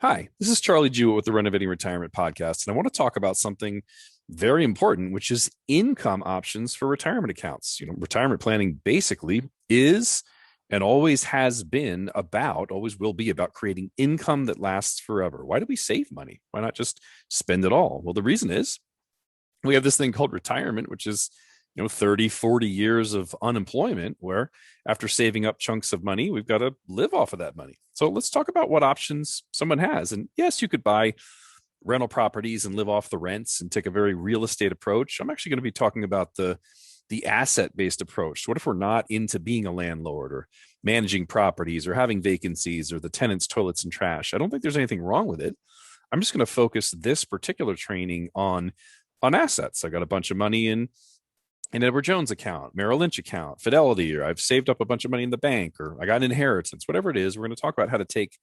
Hi, this is Charlie Jewett with the Renovating Retirement Podcast, and I want to talk about something very important, which is income options for retirement accounts. Retirement planning basically is and always has been about, always will be about creating income that lasts forever. Why do we save money? Why not just spend it all? Well, the reason is we have this thing called retirement, which is 30, 40 years of unemployment where after saving up chunks of money, we've got to live off of that money. So let's talk about what options someone has. And yes, you could buy rental properties and live off the rents and take a very real estate approach. I'm actually going to be talking about the asset based approach. So what if we're not into being a landlord or managing properties or having vacancies or the tenants toilets and trash? I don't think there's anything wrong with it. I'm just going to focus this particular training on assets. I got a bunch of money in an Edward Jones account, Merrill Lynch account, Fidelity, or I've saved up a bunch of money in the bank, or I got an inheritance, whatever it is. We're going to talk about how to take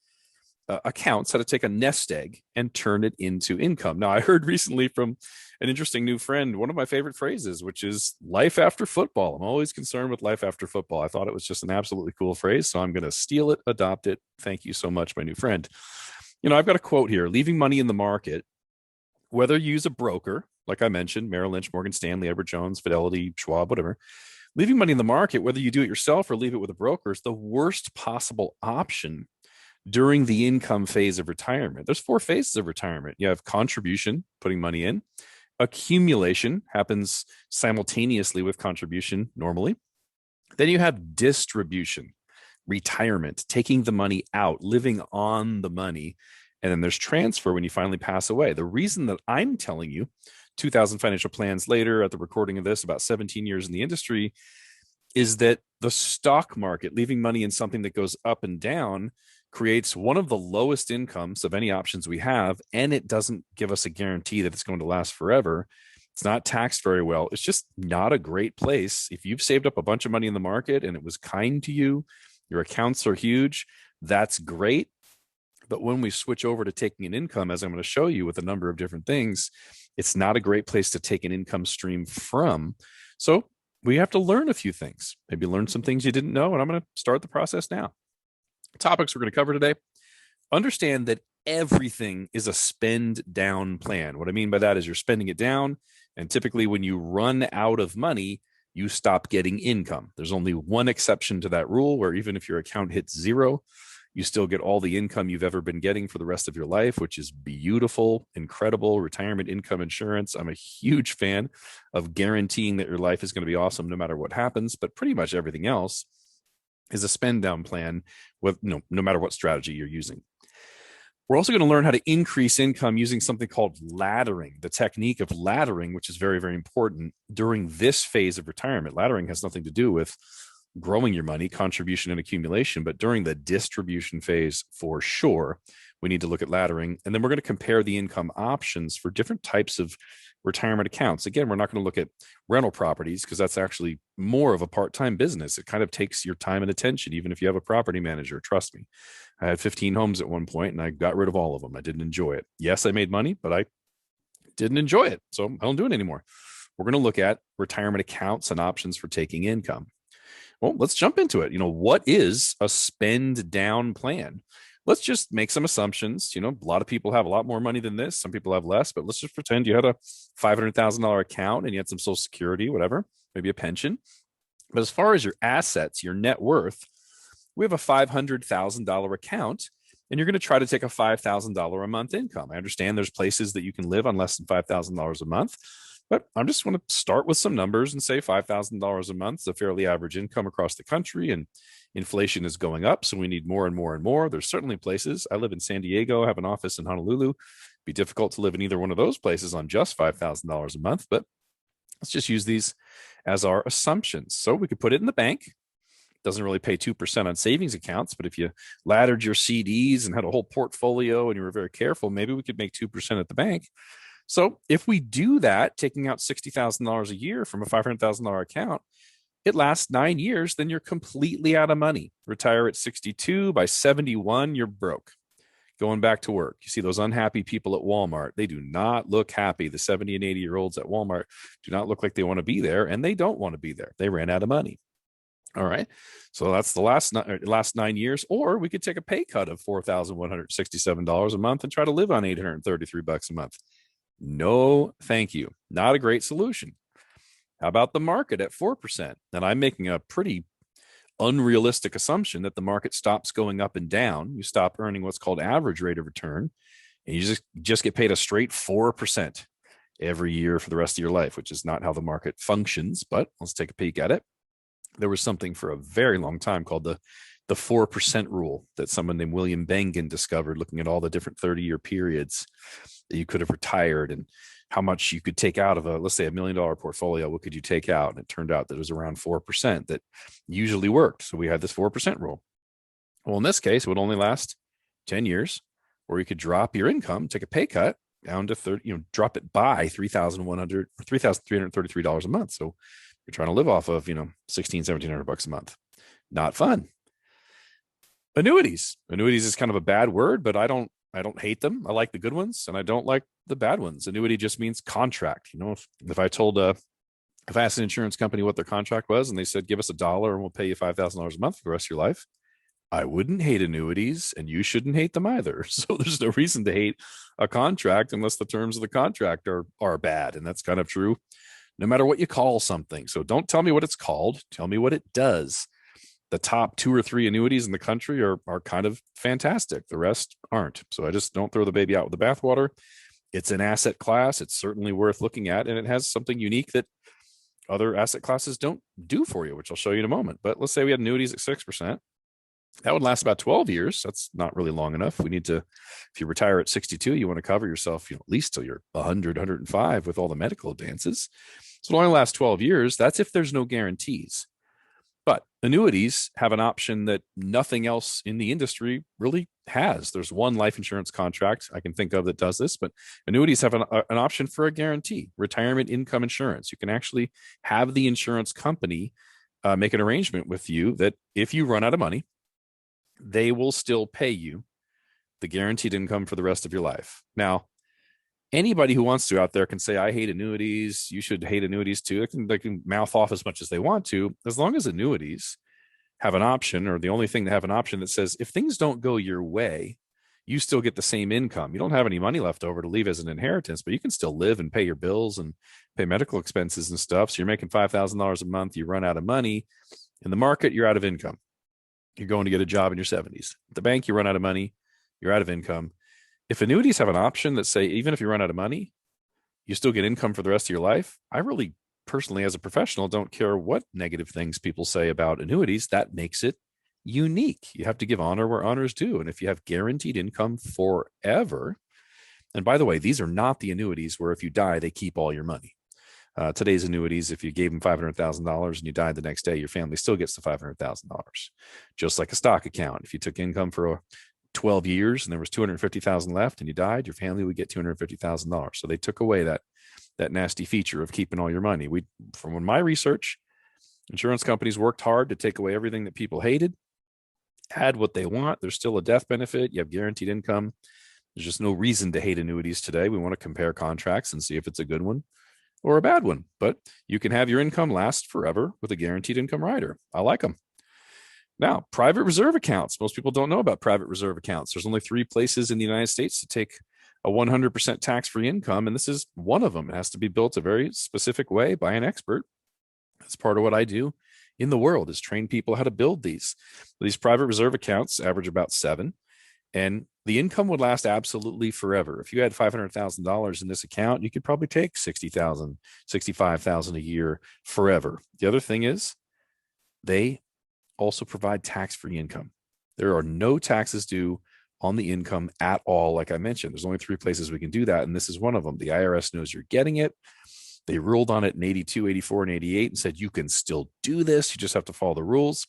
accounts, how to take a nest egg and turn it into income. Now, I heard recently from an interesting new friend, one of my favorite phrases, which is life after football. I'm always concerned with life after football. I thought it was just an absolutely cool phrase. So I'm going to steal it, adopt it. Thank you so much, my new friend. I've got a quote here: leaving money in the market, whether you use a broker, like I mentioned, Merrill Lynch, Morgan Stanley, Edward Jones, Fidelity, Schwab, whatever, leaving money in the market, whether you do it yourself or leave it with a broker, is the worst possible option during the income phase of retirement. There's four phases of retirement. You have contribution, putting money in. Accumulation happens simultaneously with contribution normally. Then you have distribution, retirement, taking the money out, living on the money. And then there's transfer when you finally pass away. The reason that I'm telling you 2,000 financial plans later at the recording of this, about 17 years in the industry, is that the stock market, leaving money in something that goes up and down, creates one of the lowest incomes of any options we have. And it doesn't give us a guarantee that it's going to last forever. It's not taxed very well. It's just not a great place. If you've saved up a bunch of money in the market and it was kind to you, your accounts are huge, that's great. But when we switch over to taking an income, as I'm going to show you with a number of different things, it's not a great place to take an income stream from. So we have to learn a few things, maybe learn some things you didn't know. And I'm going to start the process now. Topics we're going to cover today: understand that everything is a spend down plan. What I mean by that is you're spending it down. And typically when you run out of money, you stop getting income. There's only one exception to that rule, where even if your account hits zero, you still get all the income you've ever been getting for the rest of your life, which is beautiful, incredible. Retirement income insurance. I'm a huge fan of guaranteeing that your life is going to be awesome no matter what happens, but pretty much everything else is a spend down plan with no matter what strategy you're using. We're also going to learn how to increase income using something called laddering, the technique of laddering, which is very, very important during this phase of retirement. Laddering has nothing to do with growing your money, contribution and accumulation, but during the distribution phase, for sure, we need to look at laddering. And then we're going to compare the income options for different types of retirement accounts. Again, we're not going to look at rental properties because that's actually more of a part-time business. It kind of takes your time and attention, even if you have a property manager. Trust me. I had 15 homes at one point and I got rid of all of them. I didn't enjoy it. Yes, I made money, but I didn't enjoy it. So I don't do it anymore. We're going to look at retirement accounts and options for taking income. Well, let's jump into it. What is a spend down plan? Let's just make some assumptions. A lot of people have a lot more money than this. Some people have less, but let's just pretend you had a $500,000 account and you had some Social Security, whatever, maybe a pension. But as far as your assets, your net worth, we have a $500,000 account, and you're going to try to take a $5,000 a month income. I understand there's places that you can live on less than $5,000 a month. But I'm just going to start with some numbers and say $5,000 a month is a fairly average income across the country, and inflation is going up. So we need more and more and more. There's certainly places. I live in San Diego, have an office in Honolulu. It'd be difficult to live in either one of those places on just $5,000 a month. But let's just use these as our assumptions. So we could put it in the bank. Doesn't really pay 2% on savings accounts, but if you laddered your CDs and had a whole portfolio and you were very careful, maybe we could make 2% at the bank. So if we do that, taking out $60,000 a year from a $500,000 account, it lasts 9 years, then you're completely out of money. Retire at 62, by 71, you're broke. Going back to work. You see those unhappy people at Walmart. They do not look happy. The 70 and 80-year-olds at Walmart do not look like they want to be there, and they don't want to be there. They ran out of money. All right. So that's the last 9 years, or we could take a pay cut of $4,167 a month and try to live on $833 a month. No, thank you. Not a great solution. How about the market at 4%? And I'm making a pretty unrealistic assumption that the market stops going up and down. You stop earning what's called average rate of return, and you just get paid a straight 4% every year for the rest of your life, which is not how the market functions. But let's take a peek at it. There was something for a very long time called the 4% rule that someone named William Bengen discovered, looking at all the different 30-year periods that you could have retired and how much you could take out of let's say, $1 million portfolio. What could you take out? And it turned out that it was around 4% that usually worked. So we had this 4% rule. Well, in this case, it would only last 10 years, or you could drop your income, take a pay cut down to 30, drop it by $3,333 a month. So you're trying to live off of, $1,700 a month. Not fun. Annuities is kind of a bad word, but I don't hate them. I like the good ones and I don't like the bad ones. Annuity just means contract. If I asked an insurance company what their contract was and they said, give us $1 and we'll pay you $5,000 a month for the rest of your life, I wouldn't hate annuities and you shouldn't hate them either. So there's no reason to hate a contract unless the terms of the contract are bad. And that's kind of true no matter what you call something. So don't tell me what it's called. Tell me what it does. The top 2 or 3 annuities in the country are kind of fantastic. The rest aren't. So I just don't throw the baby out with the bathwater. It's an asset class. It's certainly worth looking at. And it has something unique that other asset classes don't do for you, which I'll show you in a moment. But let's say we had annuities at 6%. That would last about 12 years. That's not really long enough. We need to, if you retire at 62, you want to cover yourself, at least till you're 100, 105 with all the medical advances. So it only lasts 12 years. That's if there's no guarantees. But annuities have an option that nothing else in the industry really has. There's one life insurance contract I can think of that does this, but annuities have an option for a guarantee, retirement income insurance. You can actually have the insurance company make an arrangement with you that if you run out of money, they will still pay you the guaranteed income for the rest of your life. Now, anybody who wants to out there can say, I hate annuities. You should hate annuities too. They can mouth off as much as they want to, as long as annuities have an option, or the only thing to have an option that says, if things don't go your way, you still get the same income. You don't have any money left over to leave as an inheritance, but you can still live and pay your bills and pay medical expenses and stuff. So you're making $5,000 a month. You run out of money in the market, you're out of income. You're going to get a job in your 70s. At the bank, you run out of money, you're out of income. If annuities have an option that say, even if you run out of money, you still get income for the rest of your life, I really personally, as a professional, don't care what negative things people say about annuities. That makes it unique. You have to give honor where honor's due. And if you have guaranteed income forever, and by the way, these are not the annuities where if you die, they keep all your money. Today's annuities, if you gave them $500,000 and you died the next day, your family still gets the $500,000. Just like a stock account. If you took income for 12 years and there was 250,000 left and you died, your family would get $250,000. So they took away that nasty feature of keeping all your money. From my research, insurance companies worked hard to take away everything that people hated, had what they want. There's still a death benefit. You have guaranteed income. There's just no reason to hate annuities today. We want to compare contracts and see if it's a good one or a bad one. But you can have your income last forever with a guaranteed income rider. I like them. Now, private reserve accounts. Most people don't know about private reserve accounts. There's only 3 places in the United States to take a 100% tax-free income, and this is one of them. It has to be built a very specific way by an expert. That's part of what I do in the world, is train people how to build these. These private reserve accounts average about 7, and the income would last absolutely forever. If you had $500,000 in this account, you could probably take $60,000, $65,000 a year forever. The other thing is they also provide tax-free income. There are no taxes due on the income at all. Like I mentioned, there's only 3 places we can do that, and this is one of them. The IRS knows you're getting it. They ruled on it in 82, 84, and 88 and said, you can still do this. You just have to follow the rules.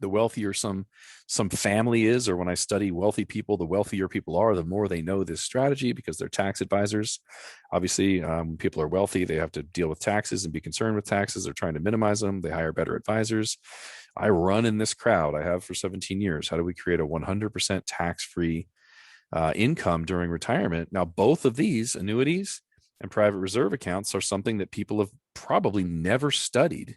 The wealthier some family is, or when I study wealthy people, the wealthier people are, the more they know this strategy because they're tax advisors. Obviously, when people are wealthy, they have to deal with taxes and be concerned with taxes. They're trying to minimize them. They hire better advisors. I run in this crowd. I have for 17 years. How do we create a 100% tax-free income during retirement? Now, both of these, annuities and private reserve accounts, are something that people have probably never studied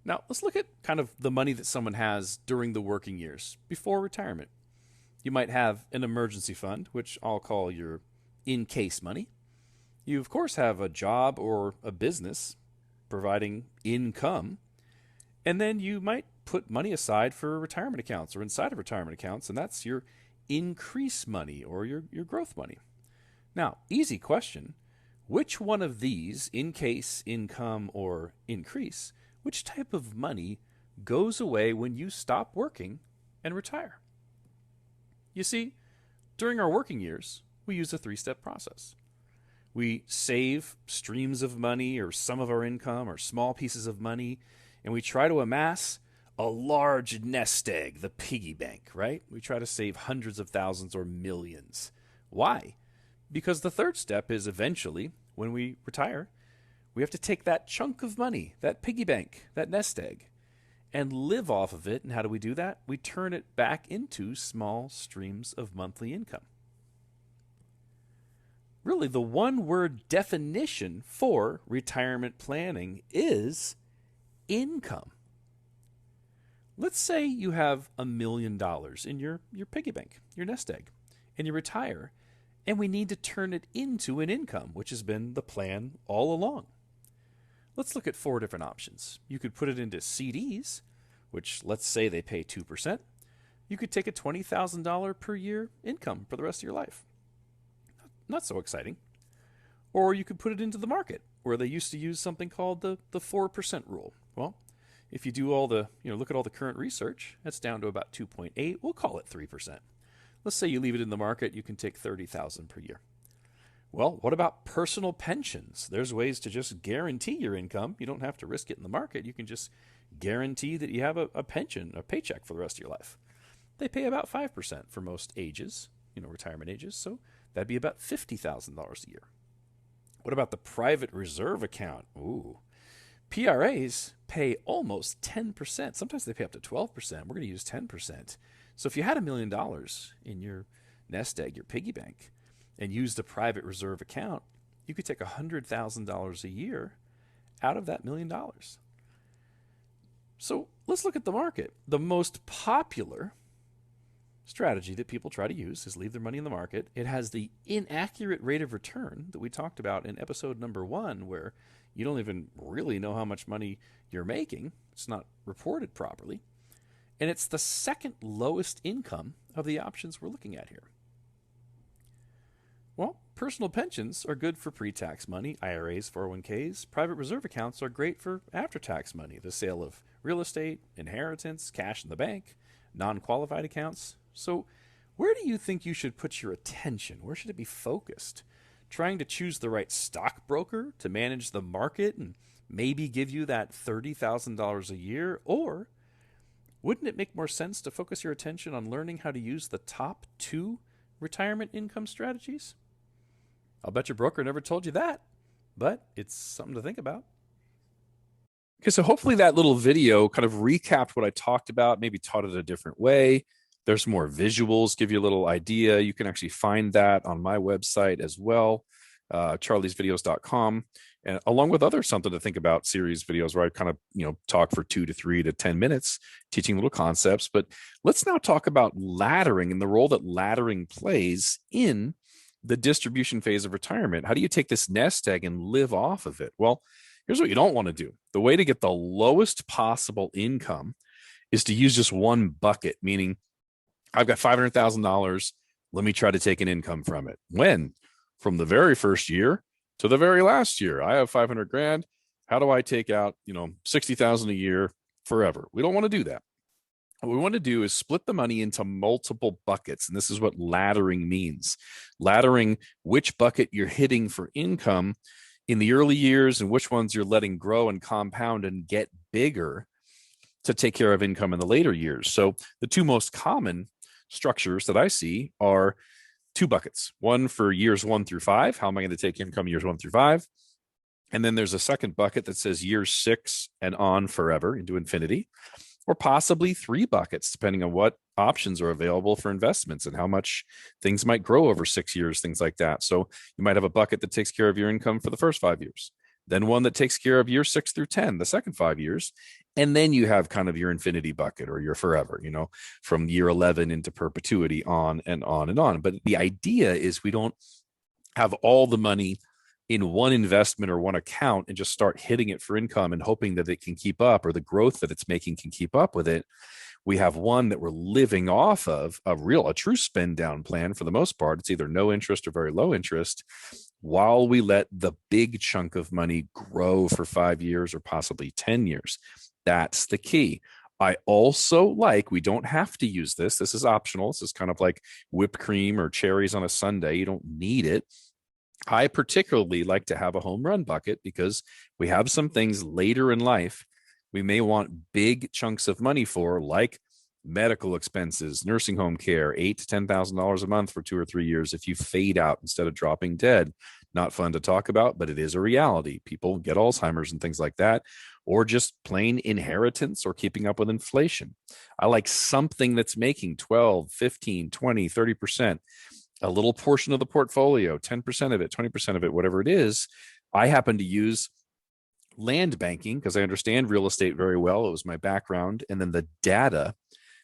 Now, let's look at kind of the money that someone has during the working years before retirement. You might have an emergency fund, which I'll call your in case money. You, of course, have a job or a business providing income. And then you might put money aside for retirement accounts or inside of retirement accounts, and that's your increase money or your growth money. Now, easy question. Which one of these, in case, income, or increase, which type of money goes away when you stop working and retire? You see, during our working years, we use a three-step process. We save streams of money or some of our income or small pieces of money, and we try to amass a large nest egg, the piggy bank, right? We try to save hundreds of thousands or millions. Why? Because the third step is eventually, when we retire, we have to take that chunk of money, that piggy bank, that nest egg, and live off of it. And how do we do that? We turn it back into small streams of monthly income. Really, the one-word definition for retirement planning is income. Let's say you have $1 million in your piggy bank, your nest egg, and you retire, and we need to turn it into an income, which has been the plan all along. Let's look at 4 different options. You could put it into CDs, which let's say they pay 2%. You could take a $20,000 per year income for the rest of your life. Not so exciting. Or you could put it into the market, where they used to use something called the 4% rule. Well, if you do look at all the current research, that's down to about 2.8. We'll call it 3%. Let's say you leave it in the market, you can take $30,000 per year. Well, what about personal pensions? There's ways to just guarantee your income. You don't have to risk it in the market. You can just guarantee that you have a pension, a paycheck for the rest of your life. They pay about 5% for most ages, retirement ages, so that'd be about $50,000 a year. What about the private reserve account? Ooh. PRAs pay almost 10%. Sometimes they pay up to 12%. We're going to use 10%. So if you had $1 million in your nest egg, your piggy bank, and used a private reserve account, you could take $100,000 a year out of that $1 million. So let's look at the market. The most popular strategy that people try to use is leave their money in the market. It has the inaccurate rate of return that we talked about in episode number 1, where you don't even really know how much money you're making. It's not reported properly. And it's the second lowest income of the options we're looking at here. Well, personal pensions are good for pre-tax money, IRAs, 401ks. Private reserve accounts are great for after-tax money, the sale of real estate, inheritance, cash in the bank, non-qualified accounts. So where do you think you should put your attention? Where should it be focused? Trying to choose the right stockbroker to manage the market and maybe give you that $30,000 a year? Or wouldn't it make more sense to focus your attention on learning how to use the top 2 retirement income strategies? I'll bet your broker never told you that, but it's something to think about. Okay, so hopefully that little video kind of recapped what I talked about, maybe taught it a different way. There's more visuals, give you a little idea. You can actually find that on my website as well, charliesvideos.com, and along with other something to think about series videos where I kind of, talk for 2 to 3 to 10 minutes, teaching little concepts. But let's now talk about laddering and the role that laddering plays in the distribution phase of retirement. How do you take this nest egg and live off of it? Well, here's what you don't want to do. The way to get the lowest possible income is to use just one bucket, meaning I've got $500,000. Let me try to take an income from it. When? From the very first year to the very last year. I have 500 grand. How do I take out, 60,000 a year forever? We don't want to do that. What we want to do is split the money into multiple buckets. And this is what laddering means. Laddering which bucket you're hitting for income in the early years and which ones you're letting grow and compound and get bigger to take care of income in the later years. So the 2 most common structures that I see are 2 buckets. One for years 1 through 5. How am I going to take income years 1 through 5? And then there's a second bucket that says years 6 and on forever into infinity, or possibly 3 buckets, depending on what options are available for investments and how much things might grow over 6 years, things like that. So you might have a bucket that takes care of your income for the first 5 years, then one that takes care of years 6 through 10, the second 5 years, And then you have kind of your infinity bucket or your forever, from year 11 into perpetuity, on and on and on. But the idea is we don't have all the money in one investment or one account and just start hitting it for income and hoping that it can keep up, or the growth that it's making can keep up with it. We have one that we're living off of, a true spend down plan. For the most part, it's either no interest or very low interest, while we let the big chunk of money grow for 5 years or possibly 10 years. That's the key. I also we don't have to use this. This is optional. This is kind of like whipped cream or cherries on a sundae. You don't need it. I particularly like to have a home run bucket because we have some things later in life we may want big chunks of money for, like medical expenses, nursing home care, $8,000 to $10,000 a month for 2 or 3 years if you fade out instead of dropping dead. Not fun to talk about, but it is a reality. People get Alzheimer's and things like that, or just plain inheritance or keeping up with inflation. I like something that's making 12, 15, 20, 30%, a little portion of the portfolio, 10% of it, 20% of it, whatever it is. I happen to use land banking because I understand real estate very well. It was my background. And then the data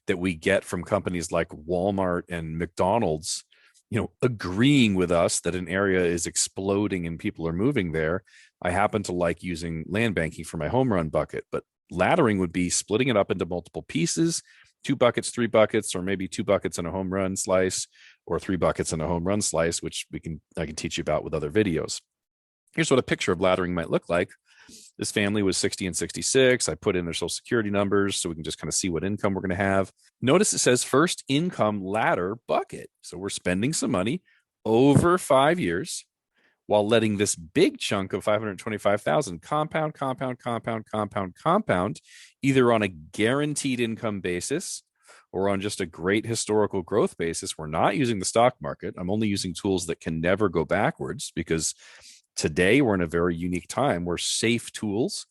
that we get from companies like Walmart and McDonald's, agreeing with us that an area is exploding and people are moving there. I happen to like using land banking for my home run bucket, but laddering would be splitting it up into multiple pieces, 2 buckets, 3 buckets, or maybe 2 buckets and a home run slice, or 3 buckets and a home run slice, which I can teach you about with other videos. Here's what a picture of laddering might look like. This family was 60 and 66. I put in their social security numbers so we can just kind of see what income we're going to have. Notice it says first income ladder bucket. So we're spending some money over 5 years while letting this big chunk of 525,000 compound, either on a guaranteed income basis or on just a great historical growth basis. We're not using the stock market. I'm only using tools that can never go backwards, because today we're in a very unique time where safe tools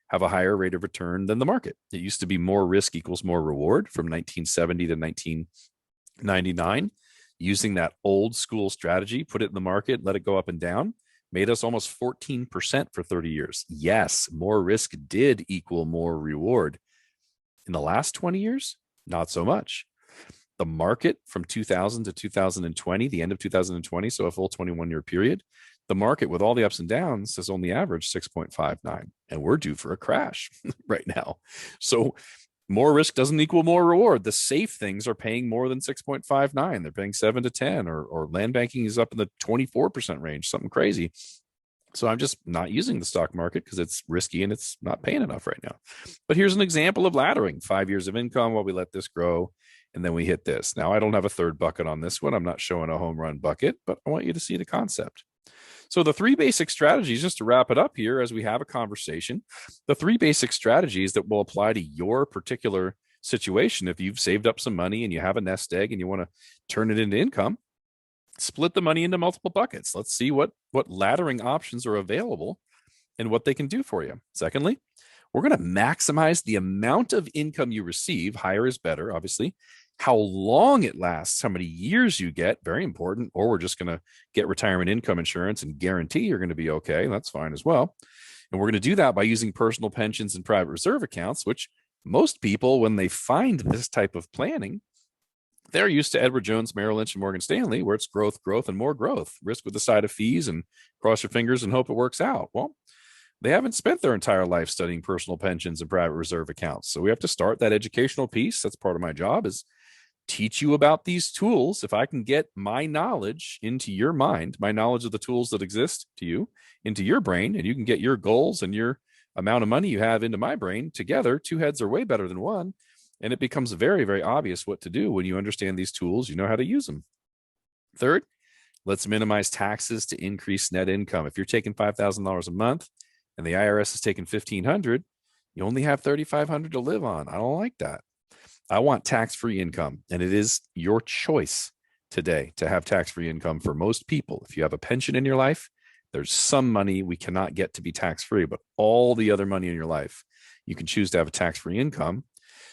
have a higher rate of return than the market. It used to be more risk equals more reward from 1970 to 1999. Using that old school strategy, put it in the market, let it go up and down, made us almost 14% for 30 years. Yes, more risk did equal more reward. In the last 20 years, not so much. The market from 2000 to 2020, the end of 2020, so a full 21-year period, the market with all the ups and downs has only averaged 6.59, and we're due for a crash right now. So more risk doesn't equal more reward. The safe things are paying more than 6.59. They're paying 7 to 10, or land banking is up in the 24% range, something crazy. So I'm just not using the stock market because it's risky and it's not paying enough right now. But here's an example of laddering: 5 years of income while we let this grow, and then we hit this. Now, I don't have a third bucket on this one. I'm not showing a home run bucket, but I want you to see the concept. So the 3 basic strategies, just to wrap it up here as we have a conversation, the 3 basic strategies that will apply to your particular situation. If you've saved up some money and you have a nest egg and you want to turn it into income, split the money into multiple buckets. Let's see what laddering options are available and what they can do for you. Secondly, we're going to maximize the amount of income you receive. Higher is better, obviously. How long it lasts, how many years you get, very important. Or we're just going to get retirement income insurance and guarantee you're going to be okay. That's fine as well. And we're going to do that by using personal pensions and private reserve accounts, which most people, when they find this type of planning, they're used to Edward Jones, Merrill Lynch, and Morgan Stanley, where it's growth, growth, and more growth. Risk with the side of fees and cross your fingers and hope it works out. Well, they haven't spent their entire life studying personal pensions and private reserve accounts. So we have to start that educational piece. That's part of my job, is teach you about these tools. If I can get my knowledge into your mind, my knowledge of the tools that exist to you into your brain, and you can get your goals and your amount of money you have into my brain together, 2 heads are way better than one. And it becomes very, very obvious what to do when you understand these tools, you know how to use them. Third, let's minimize taxes to increase net income. If you're taking $5,000 a month and the IRS is taking $1,500, you only have $3,500 to live on. I don't like that. I want tax-free income, and it is your choice today to have tax-free income for most people. If you have a pension in your life, there's some money we cannot get to be tax-free, but all the other money in your life, you can choose to have a tax-free income.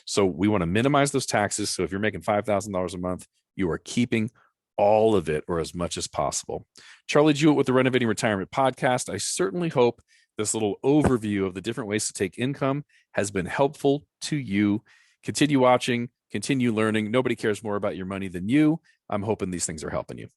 So we want to minimize those taxes. So if you're making $5,000 a month, you are keeping all of it or as much as possible. Charlie Jewett with the Renovating Retirement Podcast. I certainly hope this little overview of the different ways to take income has been helpful to you. Continue watching, continue learning. Nobody cares more about your money than you. I'm hoping these things are helping you.